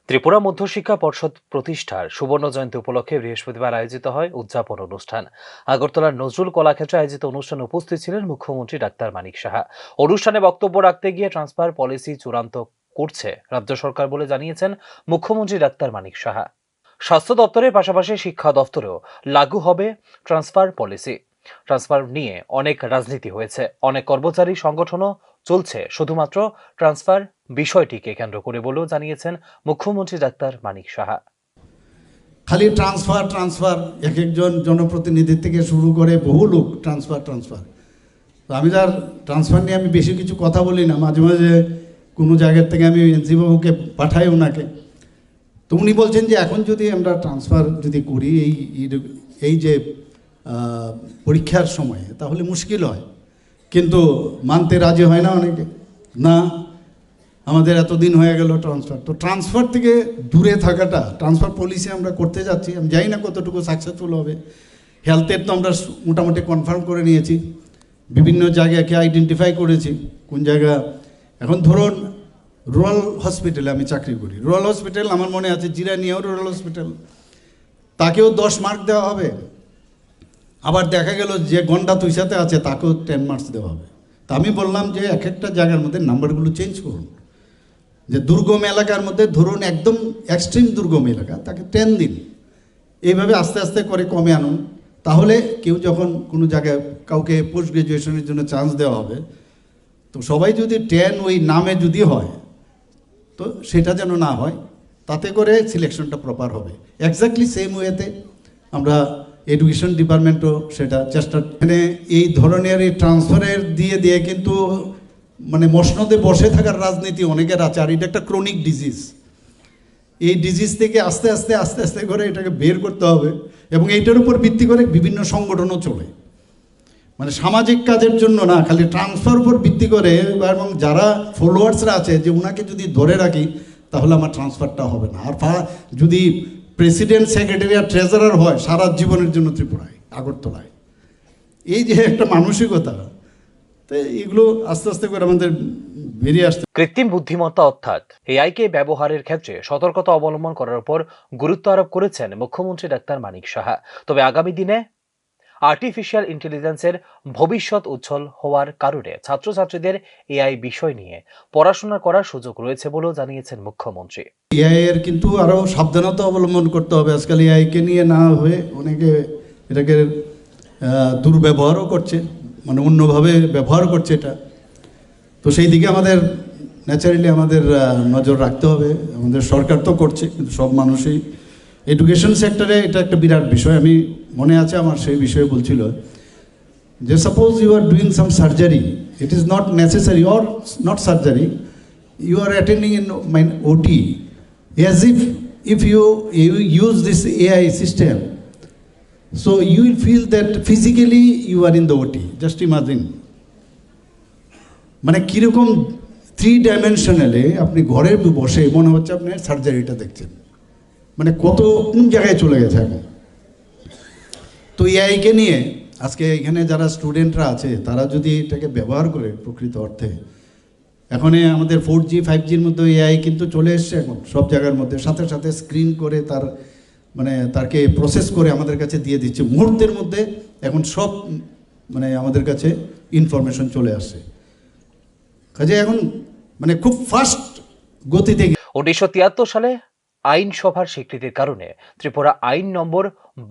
ত্রিপুরা মধ্যশিক্ষা পর্ষদ প্রতিষ্ঠার সুবর্ণ জয়ন্তী উপলক্ষে বৃহস্পতিবার আয়োজিত হয় উদযাপন অনুষ্ঠান। আগরতলার নজরুল কলাক্ষেত্রে আয়োজিত অনুষ্ঠানে উপস্থিত ছিলেন মুখ্যমন্ত্রী ডাক্তার মানিক সাহা। অনুষ্ঠানে বক্তব্য রাখতে গিয়ে ট্রান্সফার পলিসি চূড়ান্ত করছে রাজ্য সরকার বলে জানিয়েছেন মুখ্যমন্ত্রী ডাক্তার মানিক সাহা। স্বাস্থ্য দপ্তরের পাশাপাশি শিক্ষা দপ্তরেও লাগু হবে ট্রান্সফার পলিসি। ট্রান্সফার নিয়ে অনেক রাজনীতি হয়েছে, অনেক কর্মচারী সংগঠনও চলছে শুধুমাত্র ট্রান্সফার বিষয়টিকে কেন্দ্র করে বলেও জানিয়েছেন মুখ্যমন্ত্রী ডাক্তার মানিক সাহা। খালি ট্রান্সফার ট্রান্সফার, এক একজন জনপ্রতিনিধির থেকে শুরু করে বহু লোক ট্রান্সফার ট্রান্সফার। তো আমি তার ট্রান্সফার নিয়ে আমি বেশি কিছু কথা বলি না। মাঝে মাঝে কোনো জায়গার থেকে আমি এনসি বাবুকে পাঠাই ওনাকে, তো উনি বলছেন যে এখন যদি আমরা ট্রান্সফার যদি করি এই যে পরীক্ষার সময়ে, তাহলে মুশকিল হয়। কিন্তু মানতে রাজি হয় না অনেকে, না আমাদের এতদিন হয়ে গেল ট্রান্সফার। তো ট্রান্সফার থেকে দূরে থাকাটা, ট্রান্সফার পলিসি আমরা করতে যাচ্ছি, আমি জানি না কতটুকু সাকসেসফুল হবে। হেলথের তো আমরা মোটামুটি কনফার্ম করে নিয়েছি, বিভিন্ন জায়গাকে আইডেন্টিফাই করেছি কোন জায়গা। এখন ধরুন রুরাল হসপিটালে আমি চাকরি করি, রুরাল হসপিটাল আমার মনে আছে জিরানিয়াও রুরাল হসপিটাল, তাকেও 10 মার্ক দেওয়া হবে। আবার দেখা গেল যে গন্ডা তুইসাতে আছে তাকেও 10 মার্কস দেওয়া হবে। তা আমি বললাম যে এক একটা জায়গার মধ্যে নাম্বারগুলো চেঞ্জ করুন। যে দুর্গম এলাকার মধ্যে ধরুন একদম এক্সট্রিম দুর্গম এলাকা, তাকে 10 দিন, এইভাবে আস্তে আস্তে করে কমে আনুন। তাহলে কেউ যখন কোনো জায়গায় কাউকে পোস্ট গ্রাজুয়েশনের জন্য চান্স দেওয়া হবে, তো সবাই যদি 10 ওই নামে যদি হয়, তো সেটা যেন না হয়, তাতে করে সিলেকশনটা প্রপার হবে। এক্স্যাক্টলি সেম ওয়েতে আমরা এডুকেশন ডিপার্টমেন্টও সেটা চেষ্টা, মানে এই ধরনের এই ট্রান্সফারের দিয়ে দিয়ে কিন্তু মানে মসনদে বসে থাকার রাজনীতি অনেকের আছে। আর এটা একটা ক্রনিক ডিজিজ। এই ডিজিজ থেকে আস্তে আস্তে আস্তে আস্তে করে এটাকে বের করতে হবে। এবং এইটার উপর ভিত্তি করে বিভিন্ন সংগঠনও চলে, মানে সামাজিক কাজের জন্য না, খালি ট্রান্সফার উপর ভিত্তি করে। এবং যারা ফলোয়ার্সরা আছে যে ওনাকে যদি ধরে রাখি তাহলে আমার ট্রান্সফারটা হবে না। আর যদি প্রেসিডেন্ট, সেক্রেটারি আর ট্রেজারার হয় সারা জীবনের জন্য ত্রিপুরায়, আগরতলায়, এই যে একটা মানসিকতা, তো এগুলো আস্তে আস্তে করে আমাদের বেরিয়ে আসতে। কৃত্রিম বুদ্ধিমত্তা অর্থাৎ এআইকে ব্যবহারের ক্ষেত্রে সতর্কতা অবলম্বন করার উপর গুরুত্ব আরোপ করেছেন মুখ্যমন্ত্রী ডাক্তার মানিক সাহা। তবে আগামী দিনে আর্টিফিশিয়াল ইন্টেলিজেন্সের ভবিষ্যৎ উজ্জ্বল হওয়ার কারণে ছাত্রছাত্রীদের এআই বিষয় নিয়ে পড়াশোনা করার সুযোগ রয়েছে বলেও জানিয়েছেন মুখ্যমন্ত্রী। এআই এর কিন্তু আরও সাবধানতা অবলম্বন করতে হবে। আজকাল এআইকে নিয়ে না হয়ে অনেকে এটাকে দুর্ব্যবহারও করছে, মানে অন্যভাবে ব্যবহার করছে এটা। তো সেই দিকে আমাদের ন্যাচারালি আমাদের নজর রাখতে হবে। আমাদের সরকার তো করছে, কিন্তু সব মানুষই এডুকেশন সেক্টরে এটা একটা বিরাট বিষয়। আমি মনে আছে আমার সেই বিষয়ে বলছিল যে suppose you are doing some surgery, it is not necessary or not surgery, you are attending in my OT, as if you use this AI system, so you will feel that physically you are in the OT. Just imagine, মানে কীরকম 3 ডাইমেনশনালে আপনি ঘরে বসে মনে হচ্ছে আপনি সার্জারিটা দেখছেন, মানে কত কোন জায়গায় চলে গেছে এখন। তো এআইকে নিয়ে আজকে এখানে যারা স্টুডেন্টরা আছে তারা যদি এটাকে ব্যবহার করে প্রকৃত অর্থে, এখন আমাদের 4G 5Gর মধ্যে এআই কিন্তু চলে এসছে এখন সব জায়গার মধ্যে, সাথে সাথে স্ক্রিন করে তার মানে তাকে প্রসেস করে আমাদের কাছে দিয়ে দিচ্ছে মুহূর্তের মধ্যে। এখন সব মানে আমাদের কাছে ইনফরমেশন চলে আসছে, কাজে এখন মানে খুব ফাস্ট গতিতে। 1973 সালে আইনসভার স্বীকৃতির কারণে ত্রিপুরা আইন নম্বর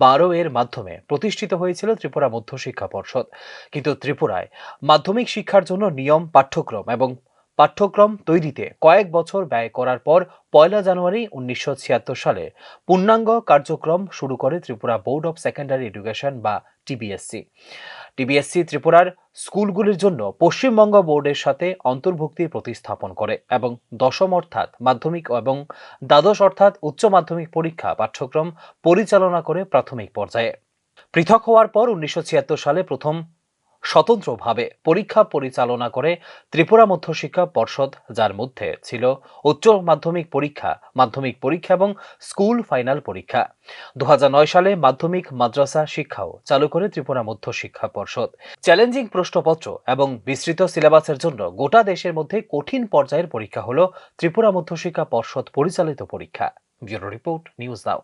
12 এর মাধ্যমে প্রতিষ্ঠিত হয়েছিল ত্রিপুরা মধ্যশিক্ষা পর্ষদ। কিন্তু ত্রিপুরায় মাধ্যমিক শিক্ষার জন্য নিয়ম, পাঠ্যক্রম তৈরিতে কয়েক বছর ব্যয় করার পর 1 জানুয়ারি 1976 সালে পূর্ণাঙ্গ কার্যক্রম শুরু করে Tripura board of secondary education বা টিবিএসসি। টিবিএসসি ত্রিপুরার স্কুলগুলির জন্য পশ্চিমবঙ্গ বোর্ডের সাথে অন্তর্ভুক্তি প্রতিস্থাপন করে এবং দশম অর্থাৎ মাধ্যমিক এবং দ্বাদশ অর্থাৎ উচ্চ মাধ্যমিক পরীক্ষা পাঠ্যক্রম পরিচালনা করে প্রাথমিক পর্যায়ে। পৃথক হওয়ার পর 1976 সালে প্রথম স্বতন্ত্রভাবে পরীক্ষা পরিচালনা করে ত্রিপুরা মধ্যশিক্ষা পর্ষদ, যার মধ্যে ছিল উচ্চ মাধ্যমিক পরীক্ষা এবং স্কুল ফাইনাল পরীক্ষা। 2009 সালে মাধ্যমিক মাদ্রাসা শিক্ষাও চালু করে ত্রিপুরা মধ্যশিক্ষা পর্ষদ। চ্যালেঞ্জিং প্রশ্নপত্র এবং বিস্তৃত সিলেবাসের জন্য গোটা দেশের মধ্যে কঠিন পর্যায়ের পরীক্ষা হলো ত্রিপুরা মধ্যশিক্ষা পর্ষদ পরিচালিত পরীক্ষা। Bureau report, news now.